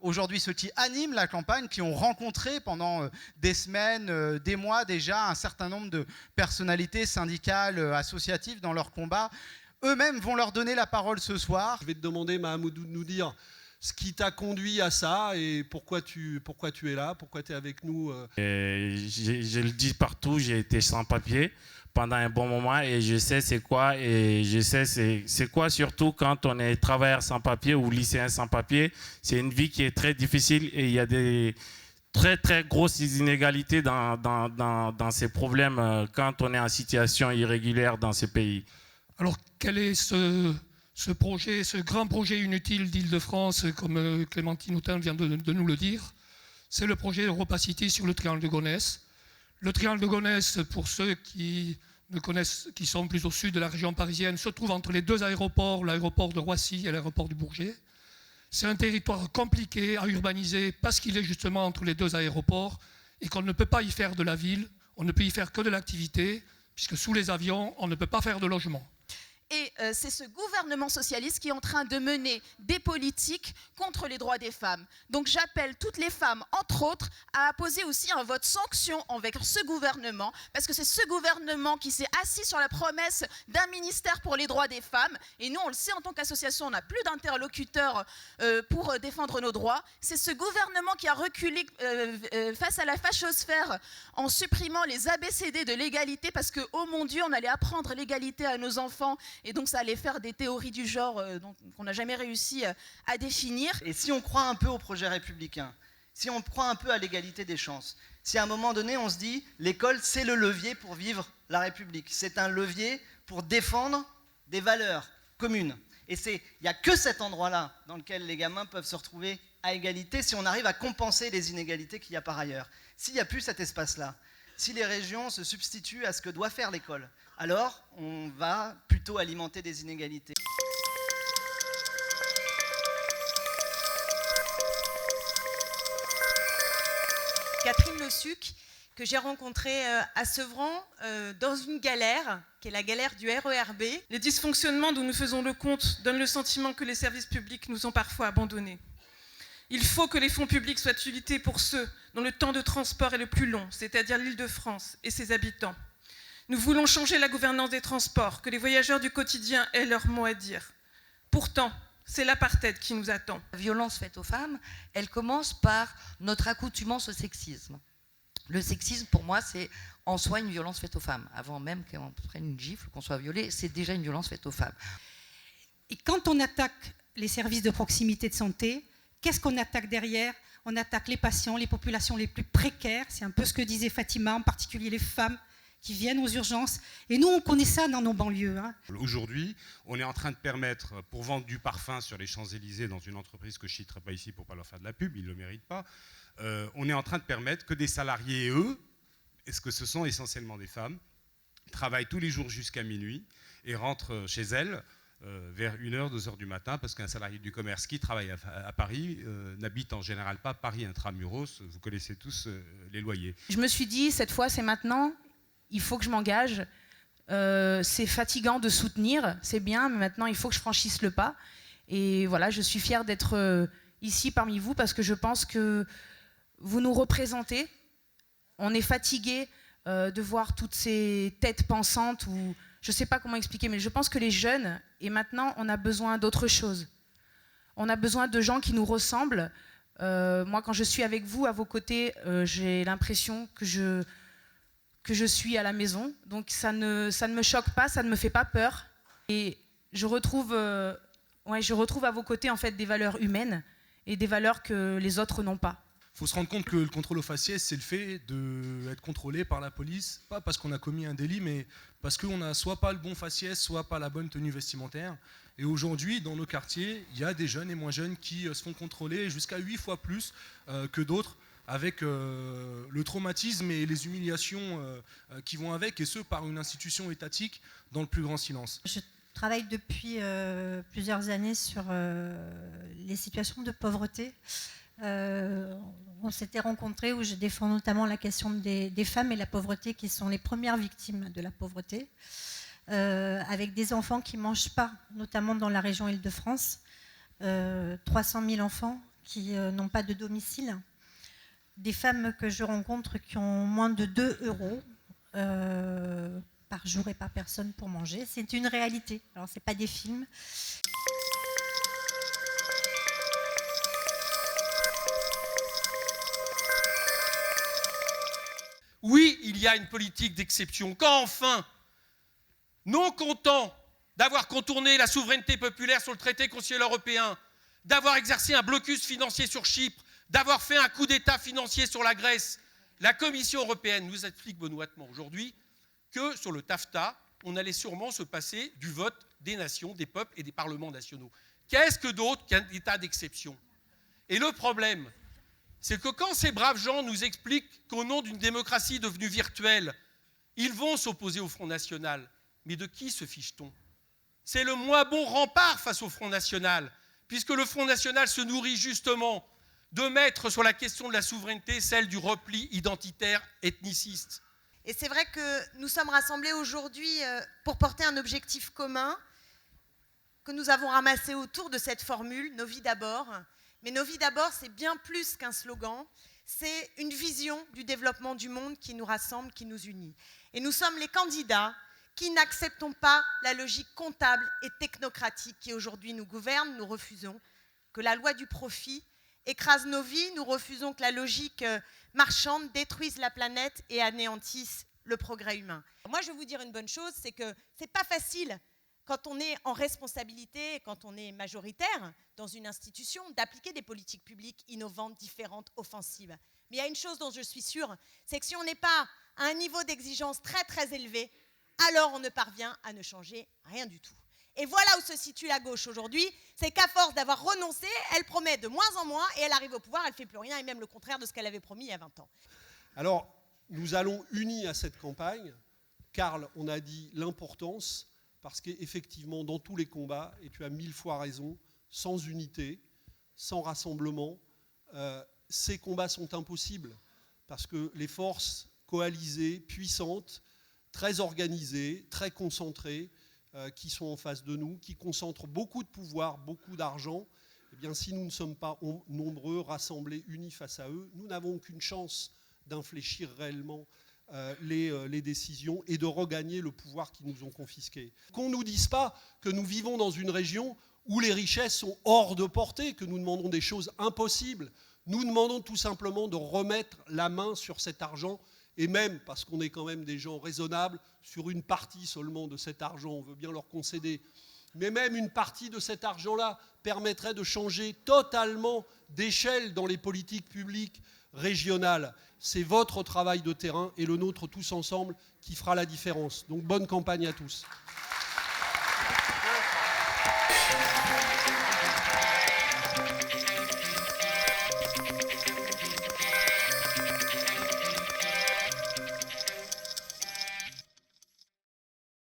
aujourd'hui ceux qui animent la campagne, qui ont rencontré pendant des semaines, des mois déjà, un certain nombre de personnalités syndicales, associatives dans leur combat, eux-mêmes vont leur donner la parole ce soir. Je vais te demander, Mahamoudou, de nous dire ce qui t'a conduit à ça et pourquoi tu es là, pourquoi tu es avec nous. Je le dis partout, j'ai été sans papier pendant un bon moment et je sais c'est quoi, et je sais c'est quoi surtout quand on est travailleur sans papier ou lycéen sans papier. C'est une vie qui est très difficile et il y a des très très grosses inégalités dans ces problèmes quand on est en situation irrégulière dans ce pays. Alors quel est ce projet, ce grand projet inutile d'Île-de-France, comme Clémentine Autain vient de nous le dire? C'est le projet EuropaCity sur le triangle de Gonesse. Le triangle de Gonesse, pour ceux qui ne connaissent, qui sont plus au sud de la région parisienne, se trouve entre les deux aéroports, l'aéroport de Roissy et l'aéroport du Bourget. C'est un territoire compliqué à urbaniser parce qu'il est justement entre les deux aéroports et qu'on ne peut pas y faire de la ville, on ne peut y faire que de l'activité, puisque sous les avions, on ne peut pas faire de logement. Et c'est ce gouvernement socialiste qui est en train de mener des politiques contre les droits des femmes. Donc j'appelle toutes les femmes, entre autres, à apposer aussi un vote sanction envers ce gouvernement, parce que c'est ce gouvernement qui s'est assis sur la promesse d'un ministère pour les droits des femmes. Et nous, on le sait, en tant qu'association, on n'a plus d'interlocuteurs pour défendre nos droits. C'est ce gouvernement qui a reculé face à la fachosphère en supprimant les ABCD de l'égalité, parce que, oh mon Dieu, on allait apprendre l'égalité à nos enfants. Et donc ça allait faire des théories du genre qu'on n'a jamais réussi à définir. Et si on croit un peu au projet républicain, si on croit un peu à l'égalité des chances, si à un moment donné on se dit l'école c'est le levier pour vivre la République, c'est un levier pour défendre des valeurs communes. Et il n'y a que cet endroit-là dans lequel les gamins peuvent se retrouver à égalité si on arrive à compenser les inégalités qu'il y a par ailleurs. S'il n'y a plus cet espace-là, si les régions se substituent à ce que doit faire l'école, alors on va plutôt alimenter des inégalités. Catherine Le Suc, que j'ai rencontrée à Sevran dans une galère, qui est la galère du RERB. Les dysfonctionnements dont nous faisons le compte donnent le sentiment que les services publics nous ont parfois abandonnés. Il faut que les fonds publics soient utilisés pour ceux dont le temps de transport est le plus long, c'est-à-dire l'Île-de-France et ses habitants. Nous voulons changer la gouvernance des transports, que les voyageurs du quotidien aient leur mot à dire. Pourtant, c'est l'apartheid qui nous attend. La violence faite aux femmes, elle commence par notre accoutumance au sexisme. Le sexisme, pour moi, c'est en soi une violence faite aux femmes. Avant même qu'on prenne une gifle, qu'on soit violé, c'est déjà une violence faite aux femmes. Et quand on attaque les services de proximité de santé, qu'est-ce qu'on attaque derrière? On attaque les patients, les populations les plus précaires. C'est un peu ce que disait Fatima, en particulier les femmes qui viennent aux urgences. Et nous, on connaît ça dans nos banlieues. Aujourd'hui, on est en train de permettre, pour vendre du parfum sur les Champs-Élysées dans une entreprise que je ne citerai pas ici pour ne pas leur faire de la pub, ils ne le méritent pas, on est en train de permettre que des salariés, eux, est-ce que ce sont essentiellement des femmes, travaillent tous les jours jusqu'à minuit et rentrent chez elles vers 1h, 2h du matin, parce qu'un salarié du commerce qui travaille à Paris n'habite en général pas Paris intramuros. Vous connaissez tous les loyers. Je me suis dit, cette fois, c'est maintenant, il faut que je m'engage. C'est fatigant de soutenir, c'est bien, mais maintenant, il faut que je franchisse le pas. Et voilà, je suis fière d'être ici parmi vous, parce que je pense que vous nous représentez. On est fatigué de voir toutes ces têtes pensantes, ou je ne sais pas comment expliquer, mais je pense que les jeunes, et maintenant, on a besoin d'autre chose. On a besoin de gens qui nous ressemblent. Moi, quand je suis avec vous, à vos côtés, j'ai l'impression que je suis à la maison. Donc ça ne me choque pas, ça ne me fait pas peur. Et je retrouve à vos côtés en fait des valeurs humaines et des valeurs que les autres n'ont pas. Il faut se rendre compte que le contrôle au faciès, c'est le fait d'être contrôlé par la police, pas parce qu'on a commis un délit, mais parce qu'on n'a soit pas le bon faciès, soit pas la bonne tenue vestimentaire. Et aujourd'hui, dans nos quartiers, il y a des jeunes et moins jeunes qui se font contrôler jusqu'à 8 fois plus que d'autres, avec le traumatisme et les humiliations qui vont avec, et ce, par une institution étatique, dans le plus grand silence. Je travaille depuis plusieurs années sur les situations de pauvreté. On s'était rencontrés où je défends notamment la question des femmes et la pauvreté, qui sont les premières victimes de la pauvreté, avec des enfants qui ne mangent pas, notamment dans la région Île-de-France. 300 000 enfants qui n'ont pas de domicile, des femmes que je rencontre qui ont moins de 2 euros par jour et par personne pour manger. C'est une réalité. Alors, ce n'est pas des films. Oui, il y a une politique d'exception. Quand enfin, non content d'avoir contourné la souveraineté populaire sur le traité constitutionnel européen, d'avoir exercé un blocus financier sur Chypre, d'avoir fait un coup d'État financier sur la Grèce, la Commission européenne nous explique benoîtement aujourd'hui que sur le TAFTA, on allait sûrement se passer du vote des nations, des peuples et des parlements nationaux. Qu'est-ce que d'autre qu'un état d'exception? Et le problème, c'est que quand ces braves gens nous expliquent qu'au nom d'une démocratie devenue virtuelle, ils vont s'opposer au Front National, mais de qui se fiche-t-on? C'est le moins bon rempart face au Front National, puisque le Front National se nourrit justement de mettre sur la question de la souveraineté celle du repli identitaire ethniciste. Et c'est vrai que nous sommes rassemblés aujourd'hui pour porter un objectif commun que nous avons ramassé autour de cette formule, nos vies d'abord. Mais nos vies d'abord, c'est bien plus qu'un slogan, c'est une vision du développement du monde qui nous rassemble, qui nous unit. Et nous sommes les candidats qui n'acceptons pas la logique comptable et technocratique qui aujourd'hui nous gouverne. Nous refusons que la loi du profit écrase nos vies, nous refusons que la logique marchande détruise la planète et anéantisse le progrès humain. Moi, je vais vous dire une bonne chose, c'est que ce n'est pas facile quand on est en responsabilité, quand on est majoritaire dans une institution, d'appliquer des politiques publiques innovantes, différentes, offensives. Mais il y a une chose dont je suis sûre, c'est que si on n'est pas à un niveau d'exigence très très élevé, alors on ne parvient à ne changer rien du tout. Et voilà où se situe la gauche aujourd'hui, c'est qu'à force d'avoir renoncé, elle promet de moins en moins et elle arrive au pouvoir, elle ne fait plus rien et même le contraire de ce qu'elle avait promis il y a 20 ans. Alors, nous allons unis à cette campagne. Karl, on a dit l'importance, parce qu'effectivement, dans tous les combats, et tu as 1000 fois raison, sans unité, sans rassemblement, ces combats sont impossibles. Parce que les forces coalisées, puissantes, très organisées, très concentrées, qui sont en face de nous, qui concentrent beaucoup de pouvoir, beaucoup d'argent, eh bien, si nous ne sommes pas nombreux, rassemblés, unis face à eux, nous n'avons aucune chance d'infléchir réellement les décisions et de regagner le pouvoir qu'ils nous ont confisqué. Qu'on ne nous dise pas que nous vivons dans une région où les richesses sont hors de portée, que nous demandons des choses impossibles. Nous demandons tout simplement de remettre la main sur cet argent et même, parce qu'on est quand même des gens raisonnables, sur une partie seulement de cet argent, on veut bien leur concéder, mais même une partie de cet argent-là permettrait de changer totalement d'échelle dans les politiques publiques régionales. C'est votre travail de terrain et le nôtre tous ensemble qui fera la différence. Donc bonne campagne à tous.